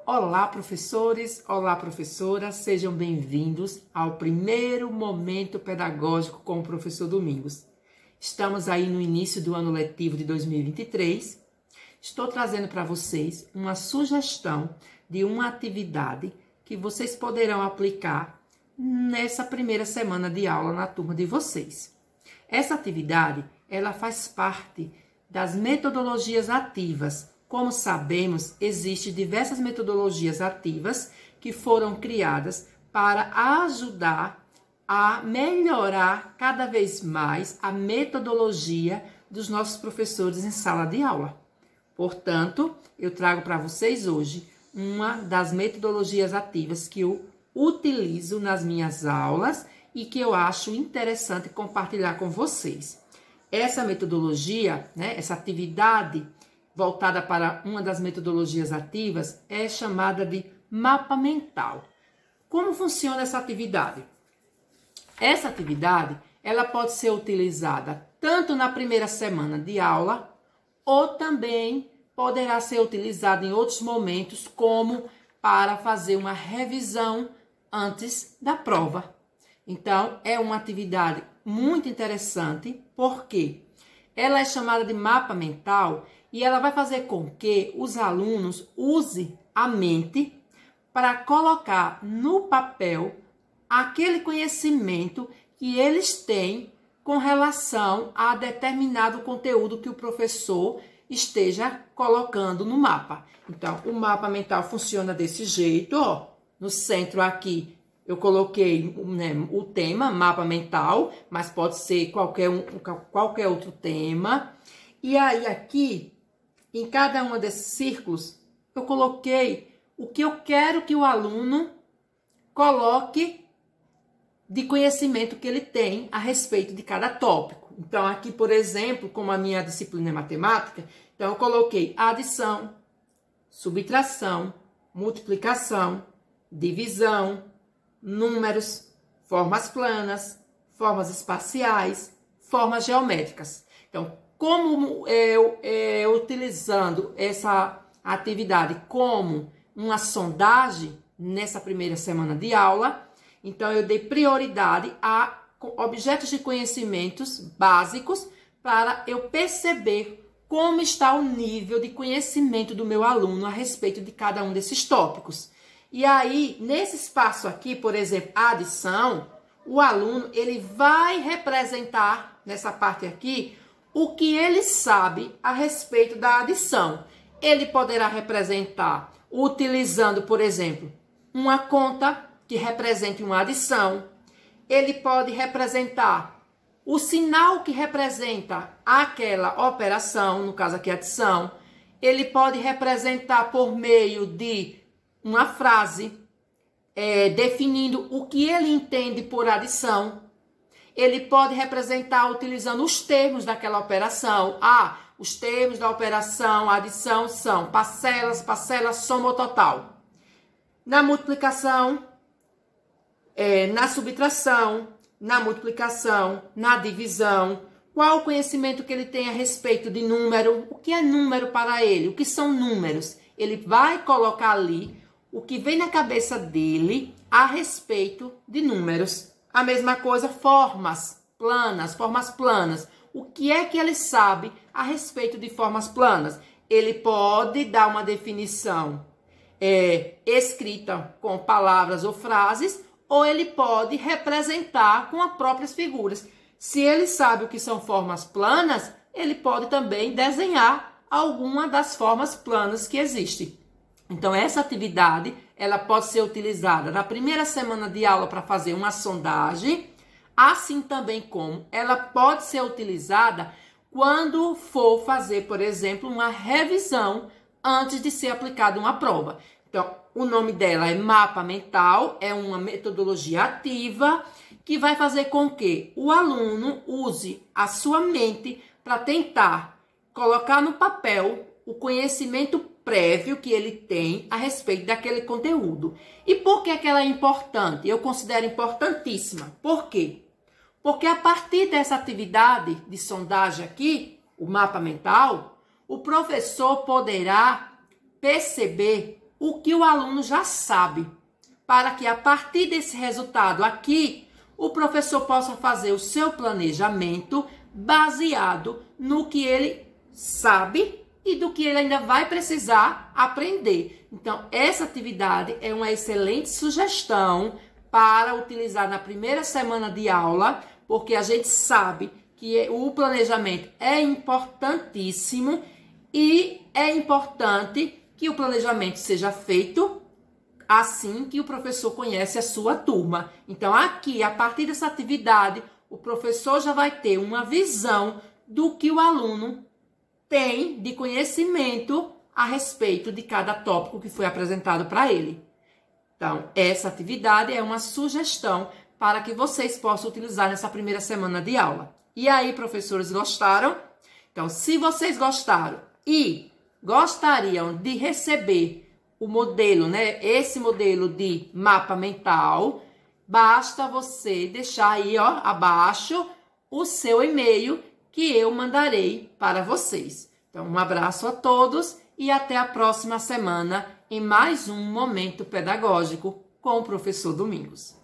Olá, professores! Olá, professoras! Sejam bem-vindos ao primeiro momento pedagógico com o professor Domingos. Estamos aí no início do ano letivo de 2023. Estou trazendo para vocês uma sugestão de uma atividade que vocês poderão aplicar nessa primeira semana de aula na turma de vocês. Essa atividade, ela faz parte das metodologias ativas. Como sabemos, existem diversas metodologias ativas que foram criadas para ajudar a melhorar cada vez mais a metodologia dos nossos professores em sala de aula. Portanto, eu trago para vocês hoje uma das metodologias ativas que eu utilizo nas minhas aulas e que eu acho interessante compartilhar com vocês. Essa metodologia, essa atividade voltada para uma das metodologias ativas, é chamada de mapa mental. Como funciona essa atividade? Essa atividade, ela pode ser utilizada tanto na primeira semana de aula, ou também poderá ser utilizada em outros momentos, como para fazer uma revisão antes da prova. Então, é uma atividade muito interessante, porque ela é chamada de mapa mental e ela vai fazer com que os alunos usem a mente para colocar no papel aquele conhecimento que eles têm com relação a determinado conteúdo que o professor esteja colocando no mapa. Então, o mapa mental funciona desse jeito, ó. No centro aqui eu coloquei o tema, mapa mental, mas pode ser qualquer outro tema. E aí aqui, em cada um desses círculos, eu coloquei o que eu quero que o aluno coloque de conhecimento que ele tem a respeito de cada tópico. Então, aqui, por exemplo, como a minha disciplina é matemática, então eu coloquei adição, subtração, multiplicação, divisão, números, formas planas, formas espaciais, formas geométricas. Então, como eu utilizando essa atividade como uma sondagem nessa primeira semana de aula, então eu dei prioridade a objetos de conhecimentos básicos para eu perceber como está o nível de conhecimento do meu aluno a respeito de cada um desses tópicos. E aí, nesse espaço aqui, por exemplo, a adição, o aluno ele vai representar nessa parte aqui o que ele sabe a respeito da adição. Ele poderá representar utilizando, por exemplo, uma conta que represente uma adição. Ele pode representar o sinal que representa aquela operação, no caso aqui adição. Ele pode representar por meio de uma frase, definindo o que ele entende por adição. Ele pode representar utilizando os termos daquela operação. Os termos da operação adição são parcelas, soma ou total. Na multiplicação, na subtração, na multiplicação, na divisão. Qual o conhecimento que ele tem a respeito de número? O que é número para ele? O que são números? Ele vai colocar ali o que vem na cabeça dele a respeito de números. A mesma coisa, formas planas. O que é que ele sabe a respeito de formas planas? Ele pode dar uma definição escrita com palavras ou frases, ou ele pode representar com as próprias figuras. Se ele sabe o que são formas planas, ele pode também desenhar alguma das formas planas que existem. Então, essa atividade, ela pode ser utilizada na primeira semana de aula para fazer uma sondagem, assim também como ela pode ser utilizada quando for fazer, por exemplo, uma revisão antes de ser aplicada uma prova. Então, o nome dela é mapa mental, é uma metodologia ativa que vai fazer com que o aluno use a sua mente para tentar colocar no papel o conhecimento prévio que ele tem a respeito daquele conteúdo. E por que ela é importante? Eu considero importantíssima. Por quê? Porque a partir dessa atividade de sondagem aqui, o mapa mental, o professor poderá perceber o que o aluno já sabe, para que a partir desse resultado aqui, o professor possa fazer o seu planejamento baseado no que ele sabe e do que ele ainda vai precisar aprender. Então, essa atividade é uma excelente sugestão para utilizar na primeira semana de aula, porque a gente sabe que o planejamento é importantíssimo e é importante que o planejamento seja feito assim que o professor conhece a sua turma. Então, aqui, a partir dessa atividade, o professor já vai ter uma visão do que o aluno tem de conhecimento a respeito de cada tópico que foi apresentado para ele. Então, essa atividade é uma sugestão para que vocês possam utilizar nessa primeira semana de aula. E aí, professores, gostaram? Então, se vocês gostaram e gostariam de receber o modelo, né? Esse modelo de mapa mental, basta você deixar aí, ó, abaixo o seu e-mail que eu mandarei para vocês. Então, um abraço a todos e até a próxima semana em mais um Momento Pedagógico com o professor Domingos.